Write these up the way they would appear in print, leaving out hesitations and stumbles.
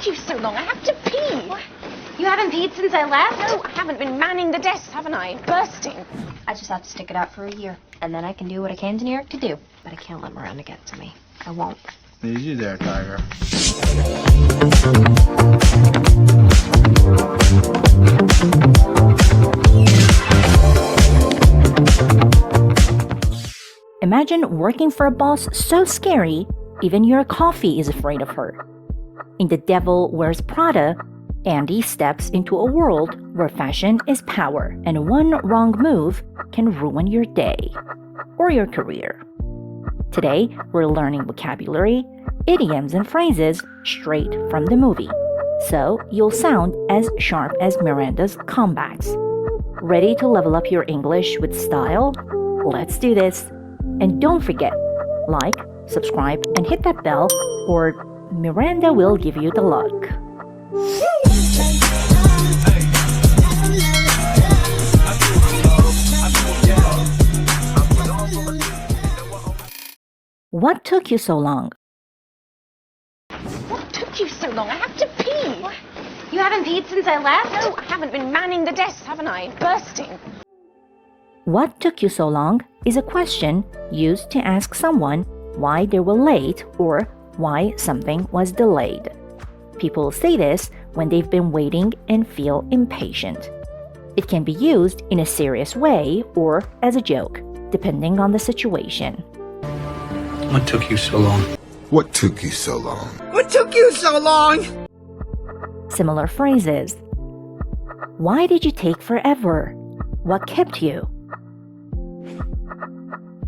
took you so long? I have to pee. What? You haven't peed since I left? No, I haven't been manning the desks, haven't I? Bursting. I just have to stick it out for a year, and then I can do what I came to New York to do. But I can't let Miranda get to me. I won't. Easy there, Tiger. Imagine working for a boss so scary, even your coffee is afraid of her. In The Devil Wears Prada, Andy steps into a world where fashion is power, and one wrong move can ruin your day or your career. Today, we're learning vocabulary, idioms, and phrases straight from the movie, so you'll sound as sharp as Miranda's comebacks. Ready to level up your English with style? Let's do this! And don't forget, like, subscribe, and hit that bell, or Miranda will give you the luck. What took you so long? What took you so long? I have to pee. What? You haven't peed since I left? No, I haven't been manning the desks, haven't I? Bursting. What took you so long is a question used to ask someone why they were late or why something was delayed. People say this when they've been waiting and feel impatient. It can be used in a serious way or as a joke, depending on the situation. What took you so long? What took you so long? What took you so long? Similar phrases. Why did you take forever? What kept you?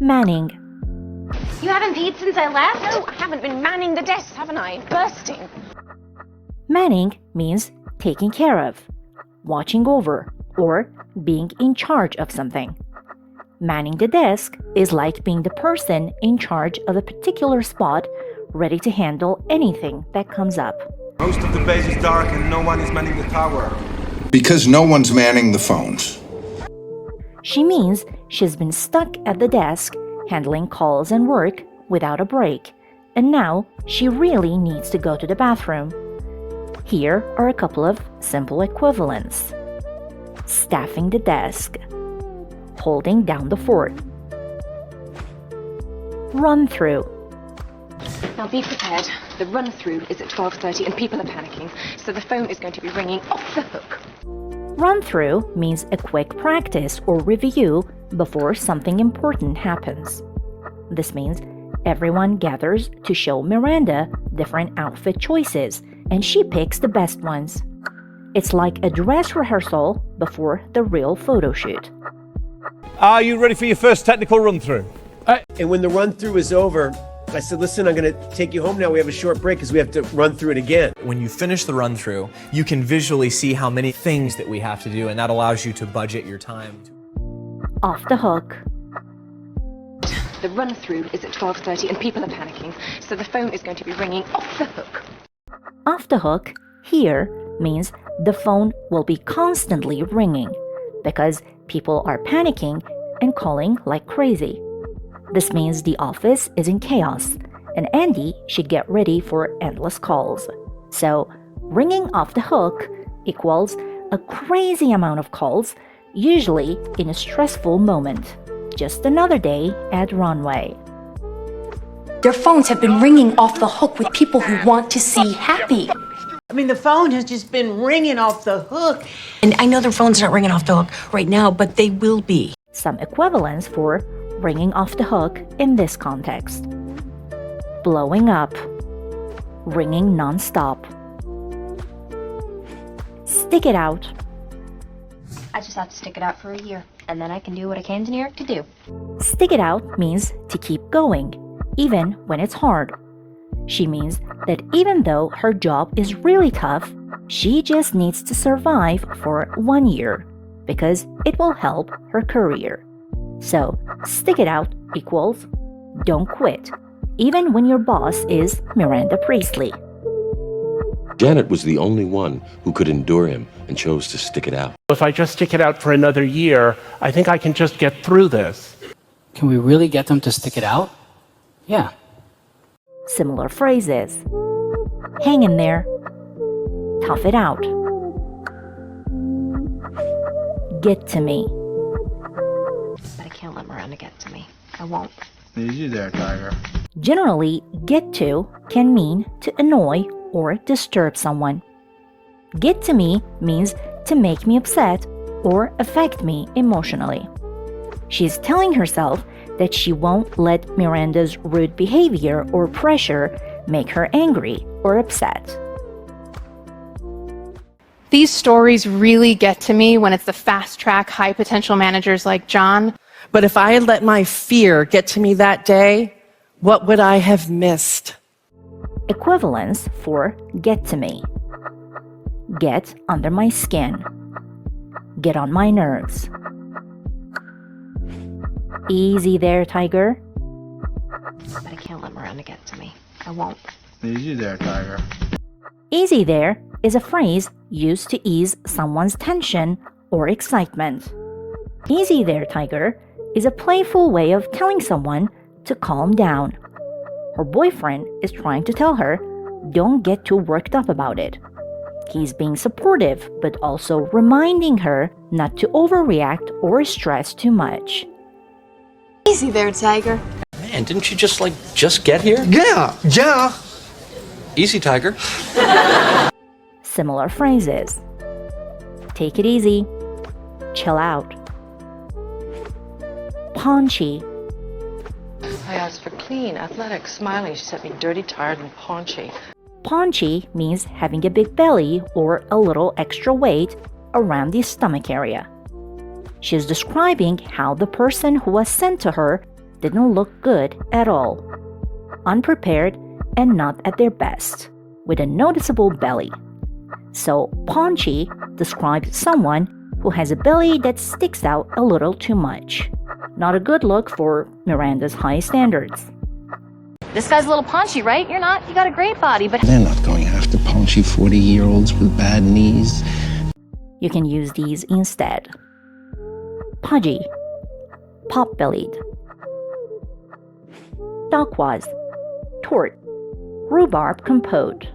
Manning. You haven't peed since I left? No, I haven't been manning the desks, haven't I? Bursting. Manning means taking care of, watching over, or being in charge of something. Manning the desk is like being the person in charge of a particular spot, ready to handle anything that comes up. Most of the base is dark and no one is manning the tower. Because no one's manning the phones. She means she's been stuck at the desk, handling calls and work without a break, and now she really needs to go to the bathroom. Here are a couple of simple equivalents. Staffing the desk. Holding down the fort. Run through. Now be prepared. The run-through is at 12:30 and people are panicking, so the phone is going to be ringing off the hook. Run through means a quick practice or review before something important happens. This means everyone gathers to show Miranda different outfit choices, and she picks the best ones. It's like a dress rehearsal before the real photo shoot. Are you ready for your first technical run-through? And when the run-through is over, I said, listen, I'm going to take you home now. We have a short break because we have to run through it again. When you finish the run-through, you can visually see how many things that we have to do, and that allows you to budget your time. Off the hook. The run-through is at 12:30 and people are panicking, so the phone is going to be ringing off the hook. Off the hook here means the phone will be constantly ringing because people are panicking and calling like crazy. This means the office is in chaos, and Andy should get ready for endless calls. So, ringing off the hook equals a crazy amount of calls, usually in a stressful moment. Just another day at Runway. Their phones have been ringing off the hook with people who want to see happy. I mean, the phone has just been ringing off the hook. And I know their phones aren't ringing off the hook right now, but they will be. Some equivalents for ringing off the hook in this context. Blowing up. Ringing non-stop. Stick it out. I just have to stick it out for a year, and then I can do what I came to New York to do. Stick it out means to keep going, even when it's hard. She means that even though her job is really tough, she just needs to survive for 1 year because it will help her career. So, stick it out equals don't quit, even when your boss is Miranda Priestly. Janet was the only one who could endure him and chose to stick it out. If I just stick it out for another year, I think I can just get through this. Can we really get them to stick it out? Yeah. Similar phrases. Hang in there. Tough it out. Get to me. But I can't let Miranda get to me. I won't. Easy there, Tiger. Generally, get to can mean to annoy or disturb someone. Get to me means to make me upset or affect me emotionally. She's telling herself that she won't let Miranda's rude behavior or pressure make her angry or upset. These stories really get to me when it's the fast-track, high-potential managers like John. But if I had let my fear get to me that day, what would I have missed? Equivalents for get to me. Get under my skin. Get on my nerves. Easy there, Tiger. But I can't let Miranda get to me. I won't. Easy there, Tiger. Easy there is a phrase used to ease someone's tension or excitement. Easy there, Tiger is a playful way of telling someone to calm down. Her boyfriend is trying to tell her, don't get too worked up about it. He's being supportive, but also reminding her not to overreact or stress too much. Easy there, Tiger. Man, didn't you just get here? Yeah. Easy, Tiger. Similar phrases. Take it easy. Chill out. Ponchi. I asked for clean, athletic, smiling. She sent me dirty, tired, and paunchy. Paunchy means having a big belly or a little extra weight around the stomach area. She's describing how the person who was sent to her didn't look good at all. Unprepared and not at their best, with a noticeable belly. So paunchy describes someone who has a belly that sticks out a little too much. Not a good look for Miranda's high standards. This guy's a little paunchy, right? You're not. You got a great body, but... They're not going after paunchy 40-year-olds with bad knees. You can use these instead. Pudgy. Pot-bellied. Dacquoise. Tort. Rhubarb compote.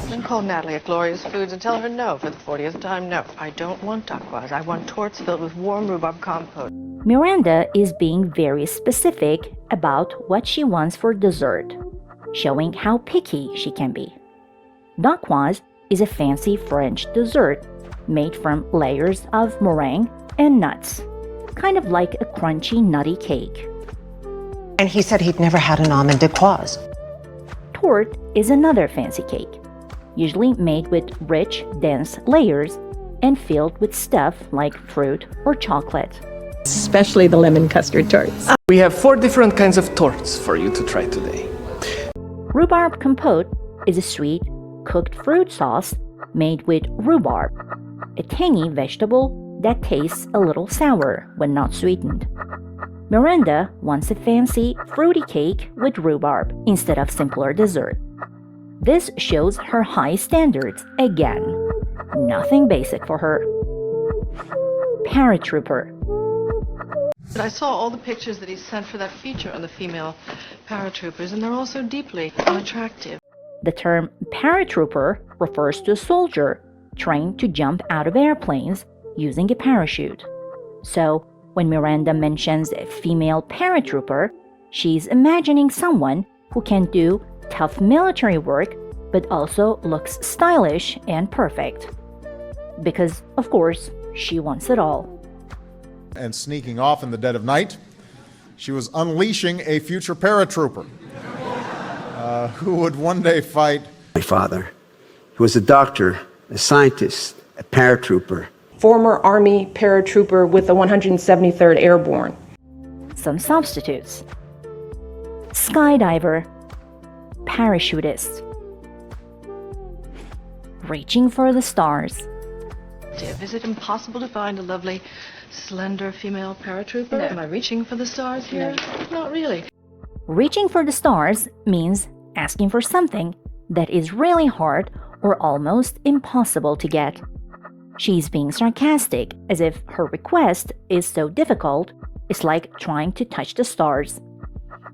Then call Natalie at Gloria's Foods and tell her no for the 40th time. No, I don't want dacquoise. I want torts filled with warm rhubarb compote. Miranda is being very specific about what she wants for dessert, showing how picky she can be. Dacquoise is a fancy French dessert made from layers of meringue and nuts, kind of like a crunchy, nutty cake. And he said he'd never had an almond dacquoise. Tort is another fancy cake, usually made with rich, dense layers and filled with stuff like fruit or chocolate. Especially the lemon custard torts. We have 4 different kinds of torts for you to try today. Rhubarb compote is a sweet, cooked fruit sauce made with rhubarb, a tangy vegetable that tastes a little sour when not sweetened. Miranda wants a fancy, fruity cake with rhubarb instead of simpler dessert. This shows her high standards again. Nothing basic for her. Paratrooper. But I saw all the pictures that he sent for that feature on the female paratroopers, and they're all so deeply unattractive. The term paratrooper refers to a soldier trained to jump out of airplanes using a parachute. So, when Miranda mentions a female paratrooper, she's imagining someone who can do tough military work but also looks stylish and perfect. Because, of course, she wants it all. And sneaking off in the dead of night, she was unleashing a future paratrooper who would one day fight. My father, who was a doctor, a scientist, a paratrooper. Former Army paratrooper with the 173rd Airborne. Some substitutes. Skydiver. Parachutist. Reaching for the stars. Is it impossible to find a lovely, slender female paratrooper? No. Am I reaching for the stars here? No. Not really. Reaching for the stars means asking for something that is really hard or almost impossible to get. She's being sarcastic, as if her request is so difficult, it's like trying to touch the stars.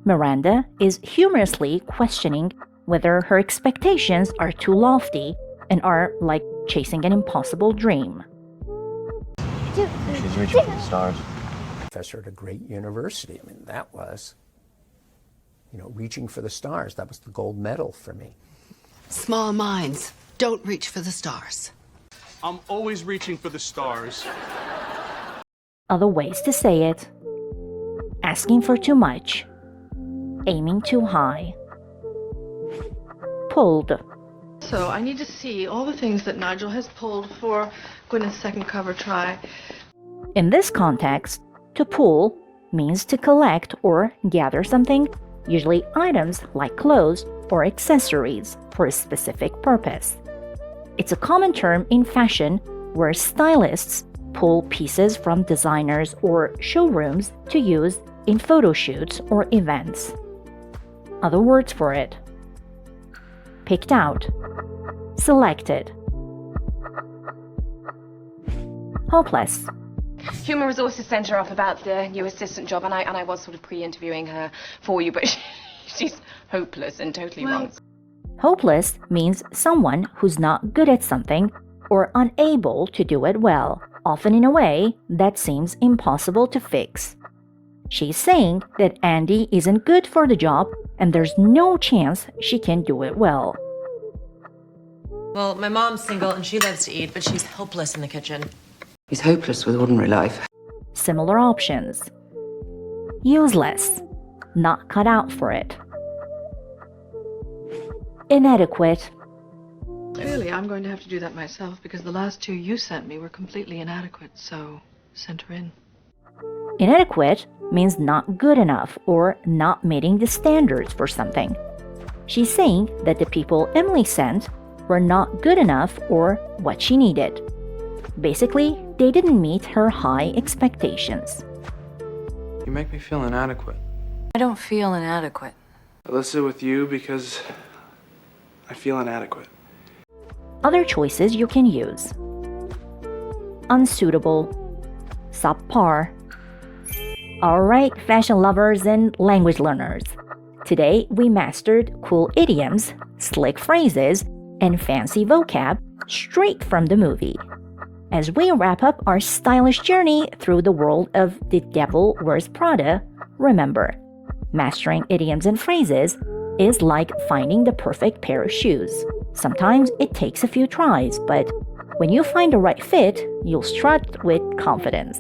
Miranda is humorously questioning whether her expectations are too lofty and are like chasing an impossible dream. She's reaching for the stars. Professor at a great university. I mean, that was, reaching for the stars. That was the gold medal for me. Small minds don't reach for the stars. I'm always reaching for the stars. Other ways to say it: asking for too much, aiming too high, pulled. So I need to see all the things that Nigel has pulled for Gwyneth's second cover try. In this context, to pull means to collect or gather something, usually items like clothes or accessories, for a specific purpose. It's a common term in fashion where stylists pull pieces from designers or showrooms to use in photo shoots or events. Other words for it: picked out, selected, hopeless. Human Resources sent her off about the new assistant job, and I was sort of pre-interviewing her for you, but she's hopeless and totally wrong. Hopeless means someone who's not good at something or unable to do it well, often in a way that seems impossible to fix. She's saying that Andy isn't good for the job and there's no chance she can do it well. Well, my mom's single and she loves to eat, but she's helpless in the kitchen. He's hopeless with ordinary life. Similar options: useless, not cut out for it; inadequate. Clearly, I'm going to have to do that myself because the last two you sent me were completely inadequate, so send her in. Inadequate means not good enough or not meeting the standards for something. She's saying that the people Emily sent were not good enough or what she needed. Basically, they didn't meet her high expectations. You make me feel inadequate. I don't feel inadequate. I live with you because I feel inadequate. Other choices you can use: unsuitable, subpar. Alright, fashion lovers and language learners. Today we mastered cool idioms, slick phrases, and fancy vocab straight from the movie. As we wrap up our stylish journey through the world of The Devil Wears Prada, remember, mastering idioms and phrases is like finding the perfect pair of shoes. Sometimes it takes a few tries, but when you find the right fit, you'll strut with confidence.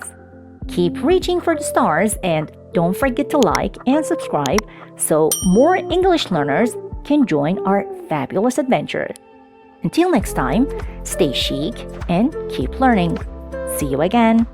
Keep reaching for the stars and don't forget to like and subscribe so more English learners can join our fabulous adventure. Until next time, stay chic and keep learning. See you again.